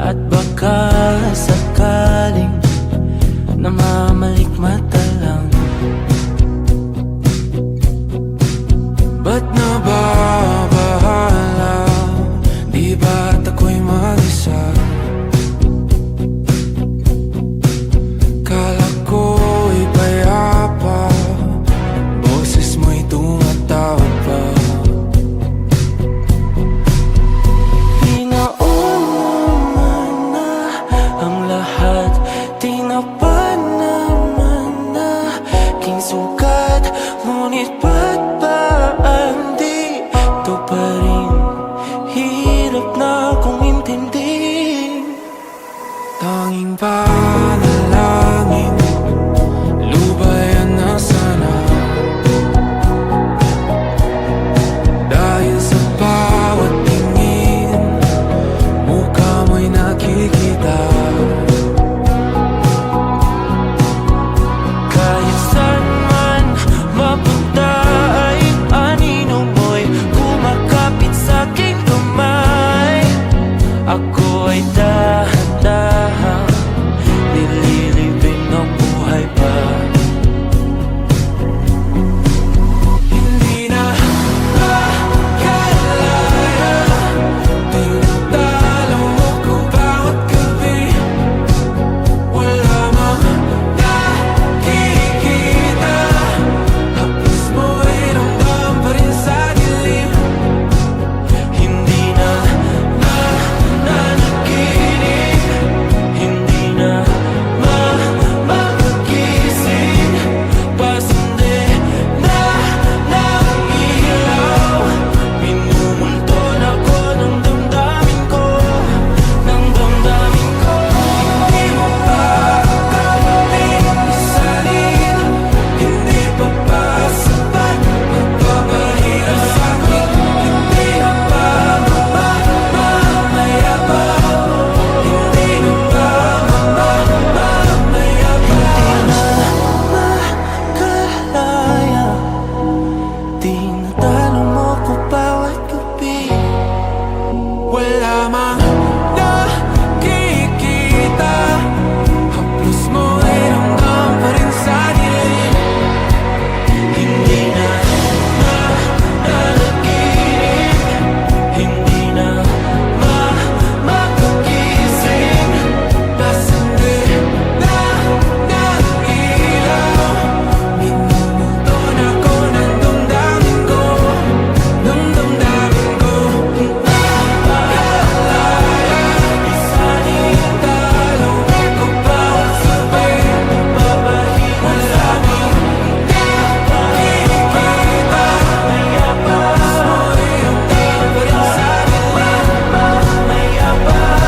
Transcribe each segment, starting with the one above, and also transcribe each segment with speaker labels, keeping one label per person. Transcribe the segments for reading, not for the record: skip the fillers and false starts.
Speaker 1: At baka sakaling namamalikmata lang. Ba't nababahala? Di ba't ako'y mag-isa? Kala ko'y payapa, boses mo'y tumatawag pa. Tinapa naman na aking sugat, ngunit ba't ba di ito pa rin? Hirap na akong intindihin. Tanging panalangin, lubayan na sana. Dahil sa bawat tingin, mukha mo'y nakikita. Ako ay dahan-dahan nililibing ng buhay pa. Hindi na makalaya, tinatalo mo ko bawat gabi. Wala mang nakikita, tapos mo ay ramdam pa rin sa dilim. Hindi na tinatalo mo ko bawat gabi. Wala mang nakikita, haplos mo ay ramdam pa rin sa dilim. Hindi na nanaginip, hindi na makagising. Pasandi na ng ilaw, minumulto na ko ng damdamin ko. Isanitalo ko bawat sabi, babahiwan sa amin. Nakikita, mayabas mo yung tao pa rin sa dilim. Mayabas.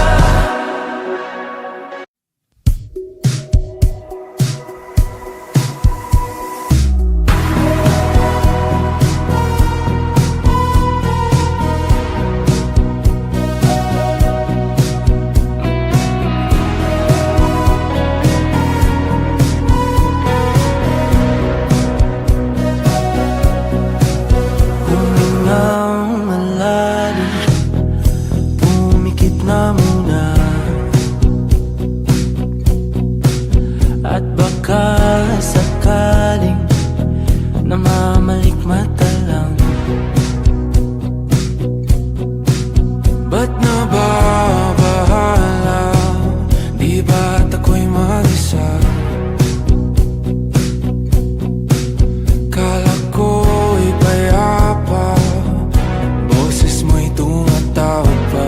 Speaker 1: Humingang malalim, pumikit na muna. At baka sakaling namamalikmata lang. Ba't nababahala? Di ba't ako'y mag-isa? Kala ko'y payapa, boses mo'y tumatawag pa.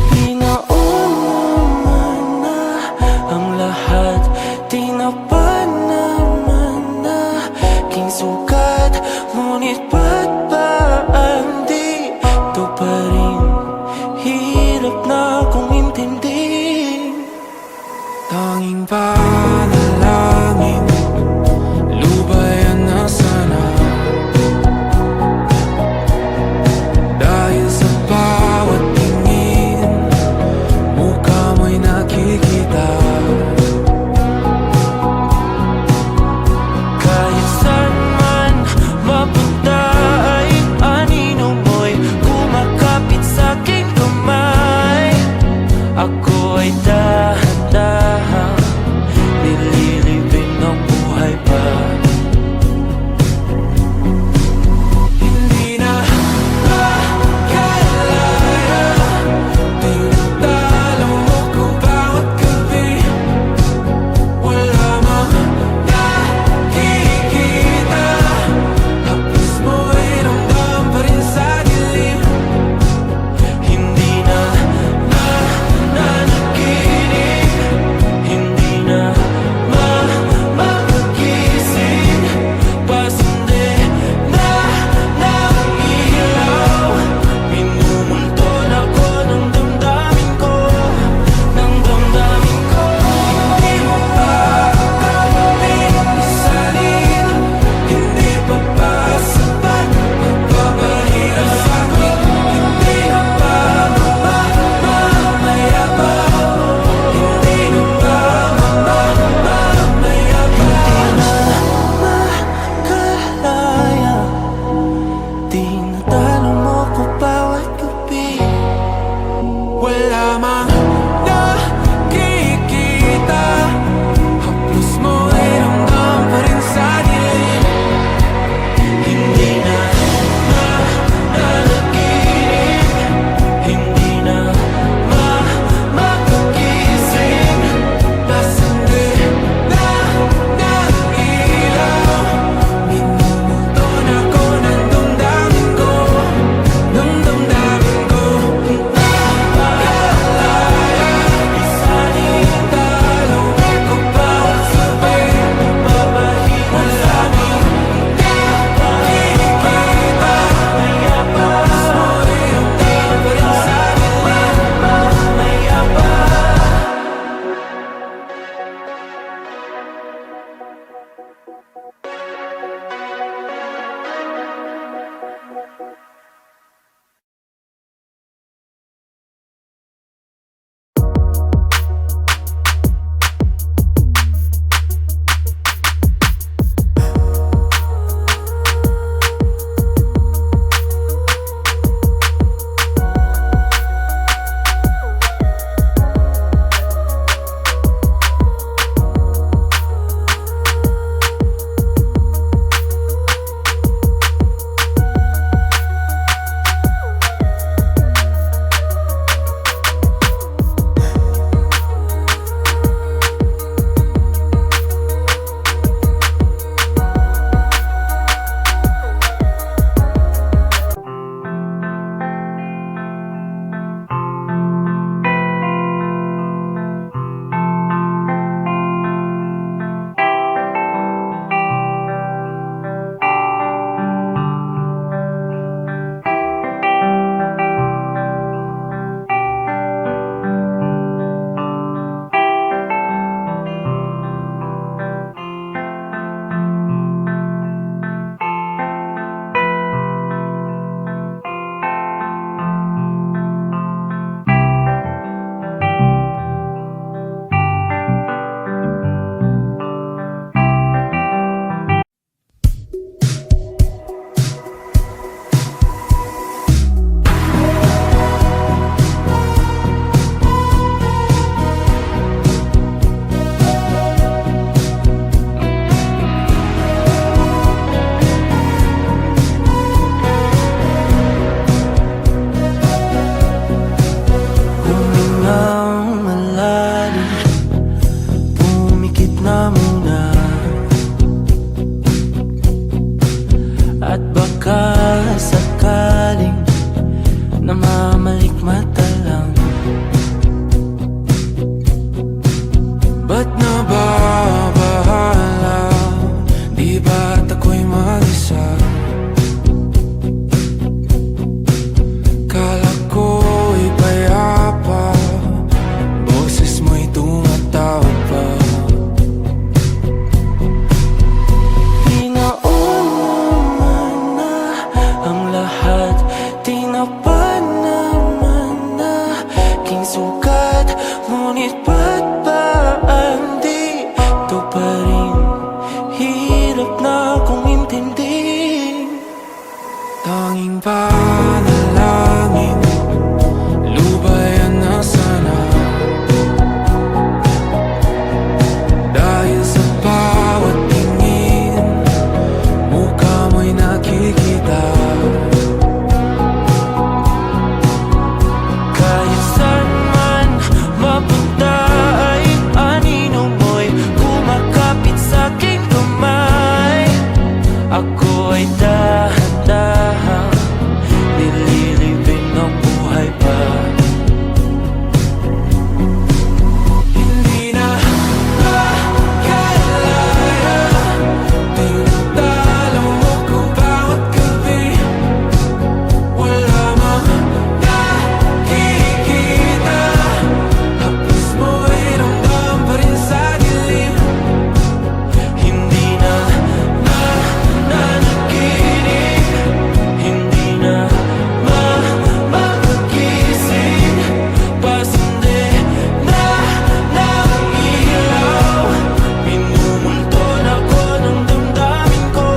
Speaker 1: Pinauna na ang lahat, tinapa naman na aking sugat, ngunit ba't ba di panalangin, lubayan na sana. Dahil sa bawat tingin, mukha mo'y nakikita. Kahit saan man mapunta ay anino mo'y kumakapit sa'king kamay. Ako ay dahan-dahan nililibing ang buhay pa. Hindi na makalaya, tinatalo mo ko bawat gabi. Wala mang nakikita, haplos mo'y ramdam pa rin sa dilim. Hindi na nanaginip, hindi na mapagising. Pasindi na ng ilaw, minumulton ako ng damdamin ko,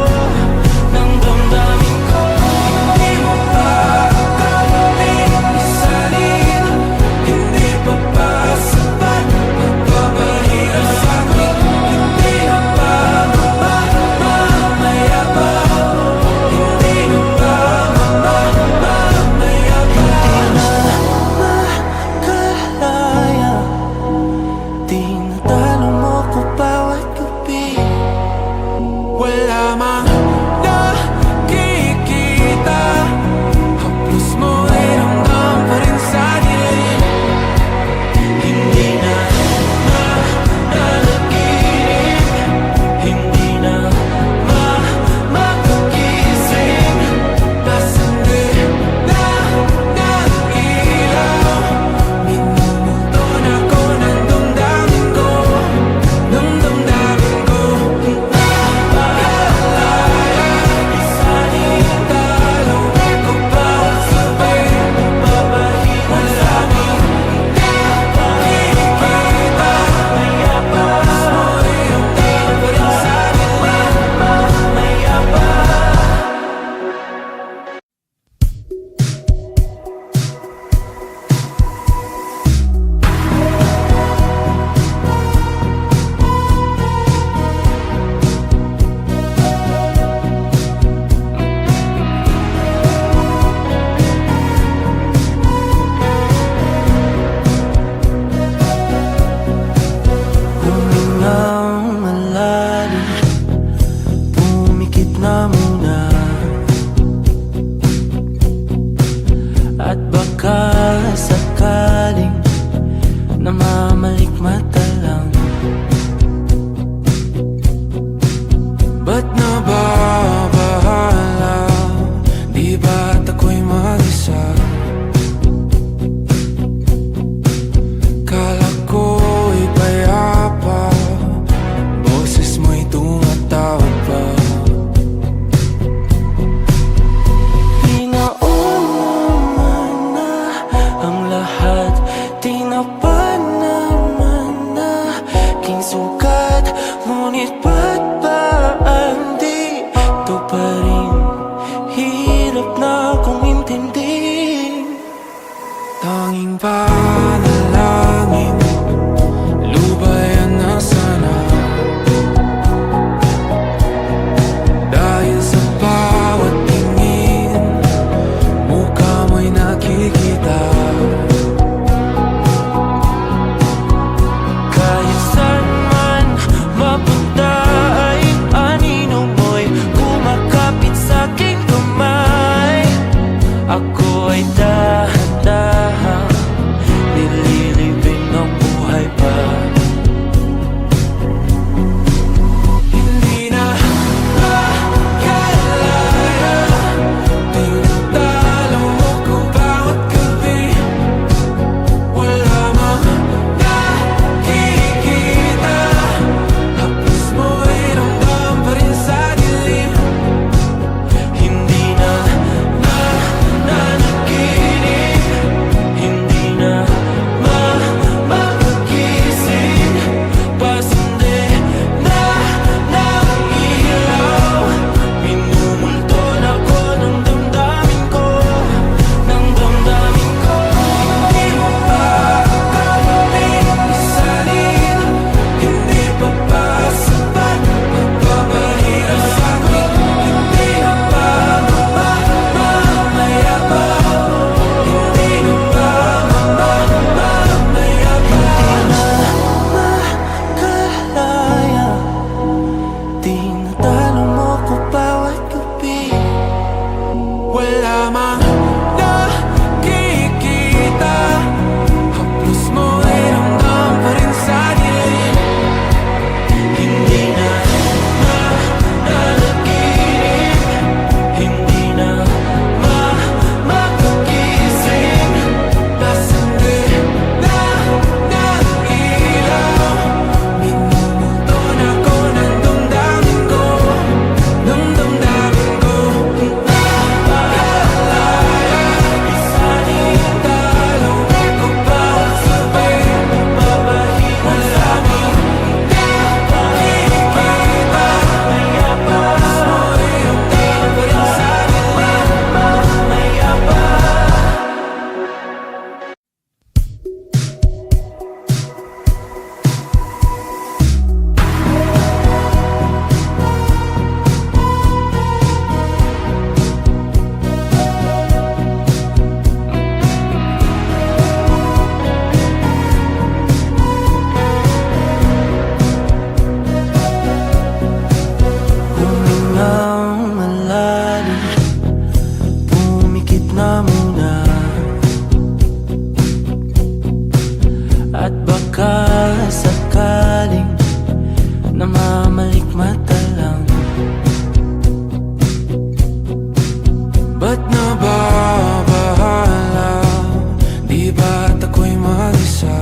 Speaker 1: ng damdamin ko. Hindi mo pa kaming isalin, hindi pa ba sapat magpapahirap sa'kin? Hindi na ba mamamayabang? Hindi na ba mamamayabang? Makalaya, tinatalo mo ko bawat gabi. Wala mang nakikita, haplos mo'y ramdam pa rin sa dilim. Hindi na nanaginip, hindi na mapagising. Pasindi na ng ilaw, minumulton ako ng damdamin ko, ng damdamin ko. Makalaya, isalin talo ko bawat sabay, mapapahirap sa'kin. Nakikita, haplos mo'y ramdam pa rin sa dilim. Humingang malalim, pumikit na muna, at baka sakaling namamalikmata lang. Ba't nababahala? Di ba't ako'y mag-isa? Kala ko'y payapa, boses mo'y tumatawag pa. Pinauna na ang lahat, tinapan naman na king sukat. Ngunit ba't ba andito pa rin? Hirap na kong intindihin. Tanging panalangin, lubayan na sana. Dahil sa bawat tingin, mukha mo'y nakikita. Kahit saan man mapunta ay anino mo'y kumakapit sa'king kamay. Ako ay dahan-dahan nililibing ang buhay pa. Hindi na makalaya, tinatalo mo ko bawat gabi. Wala mang nakikita, haplos mo'y ramdam pa rin sa dilim. Hindi na nanaginip, na muna. At baka sakaling namamalikmata lang. Ba't nababahala? Di ba't ako'y mag-isa?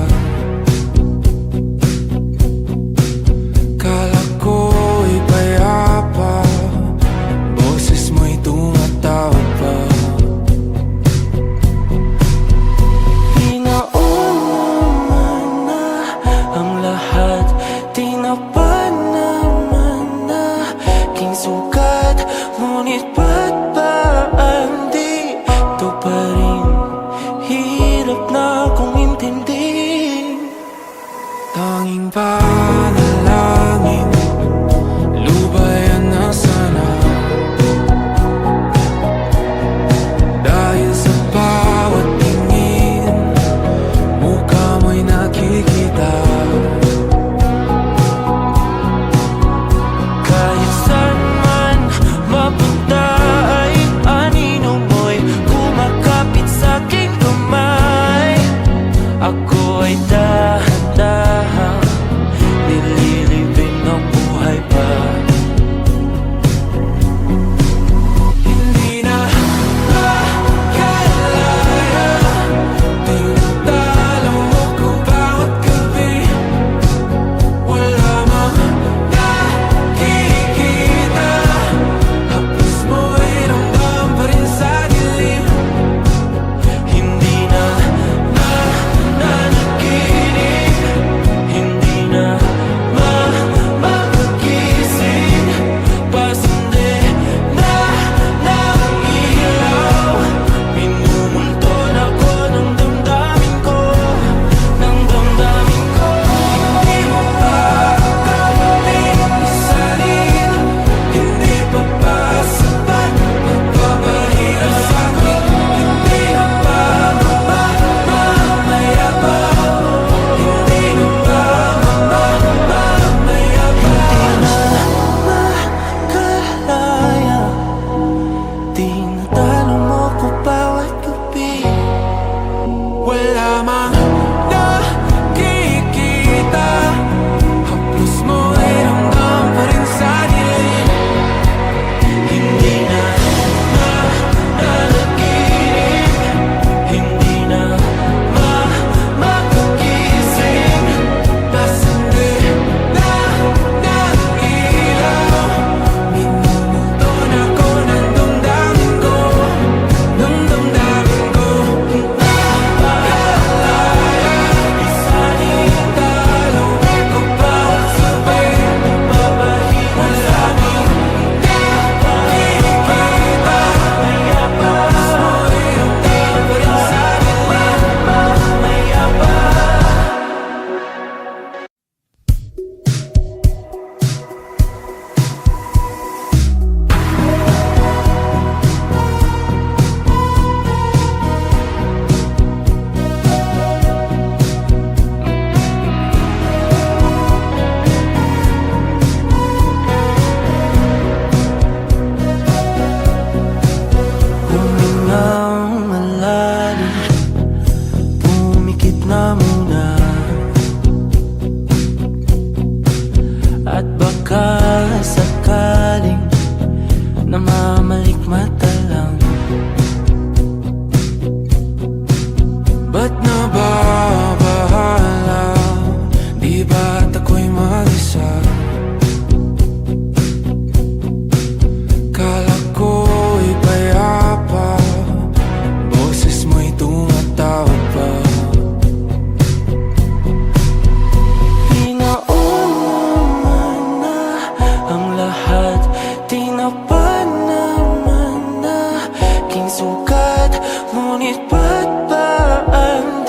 Speaker 1: Kala ko'y payapa, boses mo'y tumatawag pa. Pinaunaman na ang lahat, tinapan naman na king sukat. Ngunit ba't ba di ito pa rin? Hirap na kong intindihin. Tanging panalangin, lubayan na sana. Dahil sa bawat tingin, mukha mo'y nakikita. Kahit saan man mapunta ay anino mo'y kumakapit sa aking kamay. Ako ay dahan-dahan nililibing ng buhay pa. Hindi na makalaya, tinatalo mo ko bawat gabi. Wala mang nakikita, hapos mo'y ramdam pa rin sa dilim. Hindi na nanaginip, hindi na mapagising. Pasende na ng ilaw, minumulton ako ng damdamin ko, ng damdamin ko. Hindi mo pa kakaling isalin, hindi pa ba sapat magpapahirap sa'kin? Hindi na ba mamamaya pa? Hindi na ba mamamaya pa? Makalaya, tinatalo mo ko bawat gabi. Wala mang nakikita, hapos mo'y ramdam pa rin sa dilim. Hindi na nanaginip, hindi na mapagising. Pasende na ng ilaw, minumulton ako ng damdamin ko, ng damdamin ko. Nakalaya, isaling talo ko bawat sabi, magpapahirap sa'kin. Nakikita, hapos mo'y ramdam pa rin sa dilim. Mamaya pa. Humingang malalim, pumikit na muna. At baka sakaling namamalikmata lang. Ba't nababahala? Di ba't ako'y mag-isa? Kala ko'y payapa, boses mo'y tumatawag pa. Pinaunaman na ang lahat, tinapan naman na king sukat. Ngunit ba't ba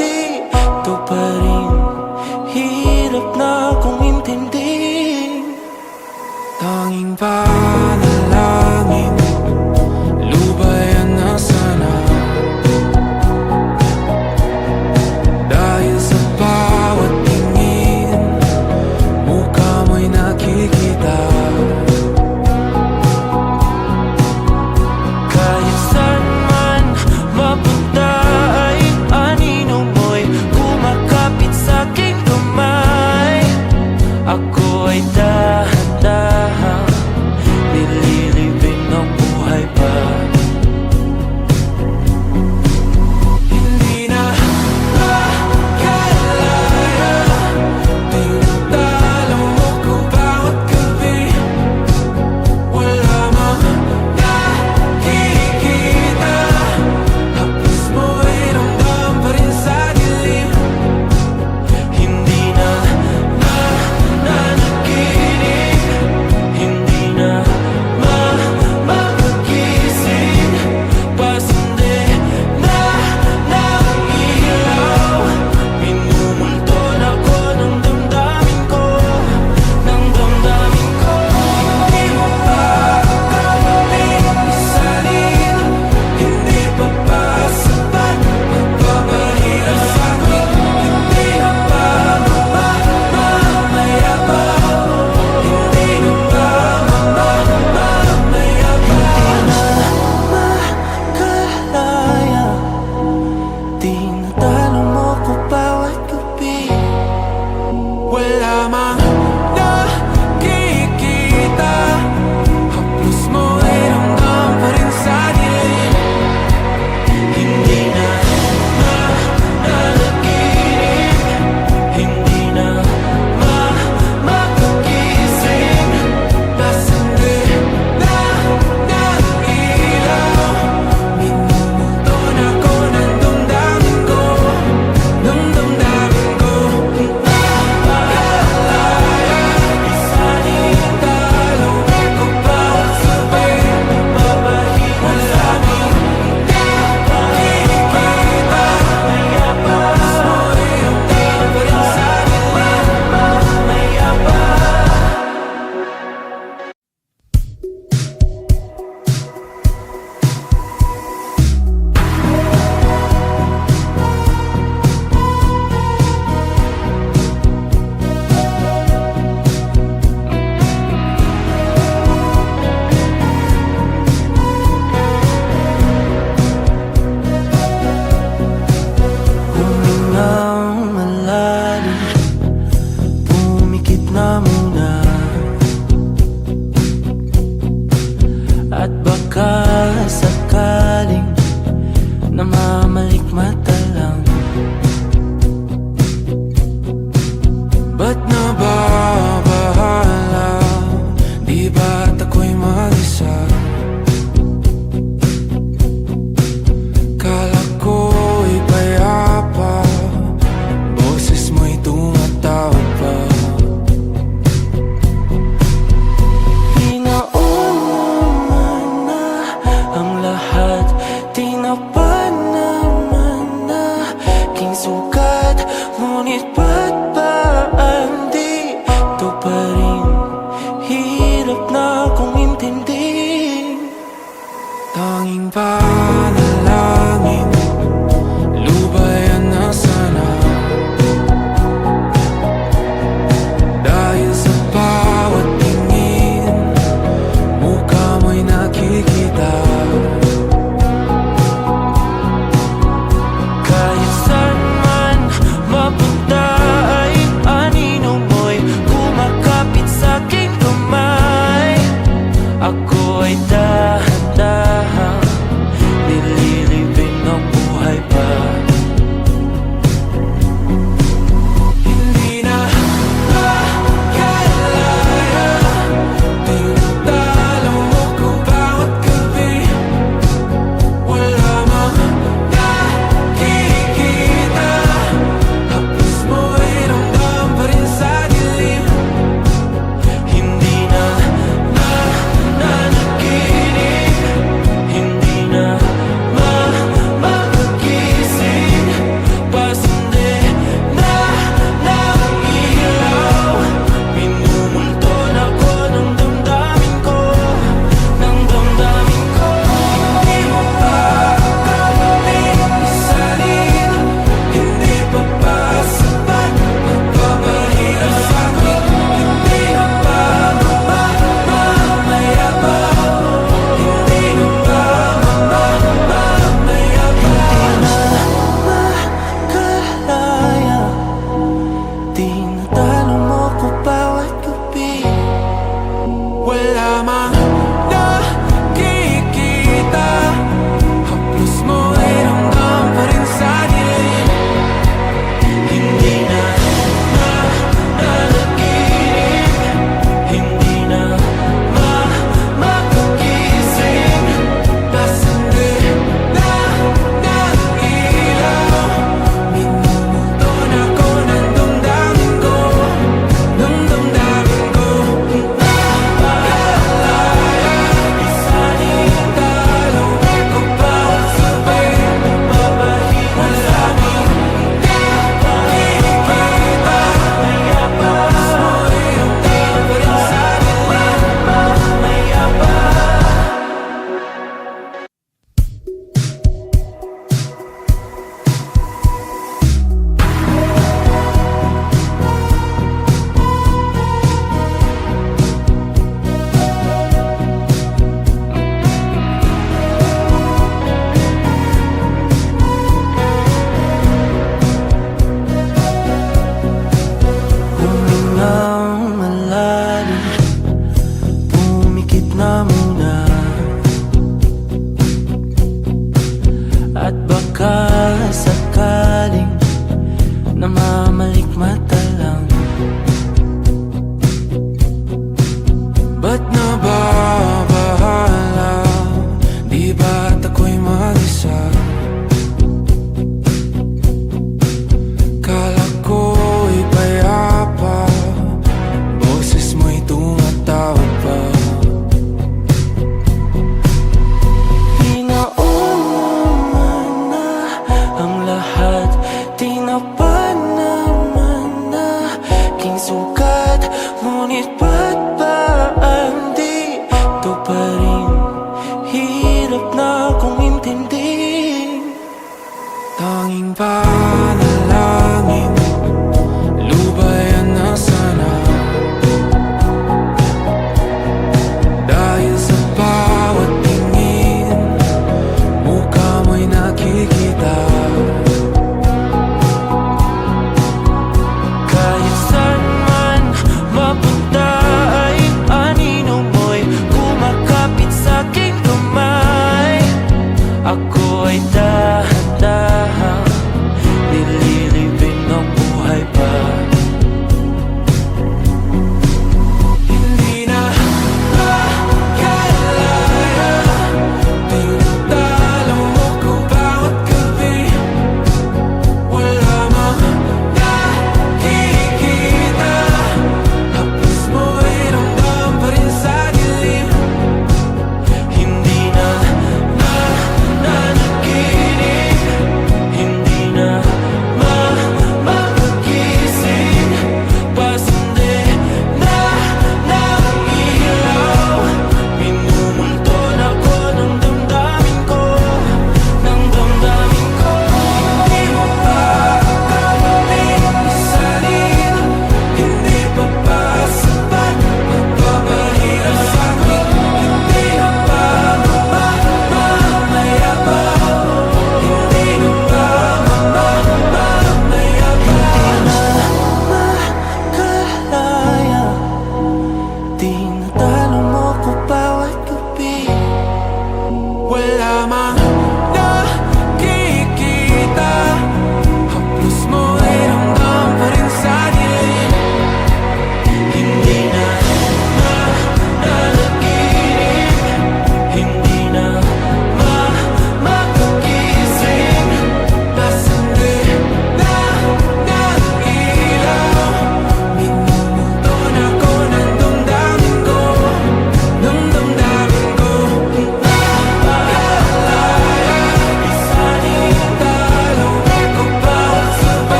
Speaker 1: di ito pa rin? Hirap na kong intindihin. Tanging panalangin, lubayan na sana. Dahil sa bawat tingin, mukha mo'y nakikita. Kahit saan man namalikmata lang. Ba't nababahala? Di ba't ako'y mag-isa? Kala ko'y payapa, boses mo'y tumatawag pa. Pinauna na ang lahat, tinapan naman na aking sugat. Ngunit ba't ba di ito pa rin? Hirap na akong intindihin. Tanging panalangin, lubayan na sana. Dahil sa bawat tingin, mukha mo'y nakikita. Kahit saan man mapunta ay anino mo'y kumakapit sa aking kamay. Ako ay dahan-dahan nililibing ang buhay pa. Hindi na makalaya, tinatalo mo ko bawat gabi. Wala mang nakikita, haplos mo'y ramdam pa rin sa dilim. Hindi na nanaginip, hindi na mapagising. Pasindi na ng ilaw, minumulton ako ng damdamin ko, ng damdamin ko. Hindi mo pa kami isalin, hindi pa ba sapat magpapahirap sa'kin? Hindi na ba mamayabang? Hindi na ba mamayabang? Makalaya, tinatalo mo ko bawat gabi. Wala mang nakikita, haplos mo'y ramdam pa rin sa dilim. Hindi na nanaginip, hindi na mapagising. Pasindi na ng ilaw, minumulton ako ng damdamin ko, ng damdamin ko. Nakalaya, isalin talo ko bawat sabi, mapapahirap sa'kin. Nakikita, haplos mo'y ramdam pa rin sa dilim. Humingang malalim, pumikit na muna, at baka sakaling namamalikmata lang. Ba't nababahala? Di ba't ako'y mag-isa? Kala ko'y payapa, boses mo'y tumatawag pa. Pinauna na ang lahat, tinapan naman na aking sugat. Ngunit ba't ba di ito pa rin? Hirap na akong intindihin. Tanging panalangin,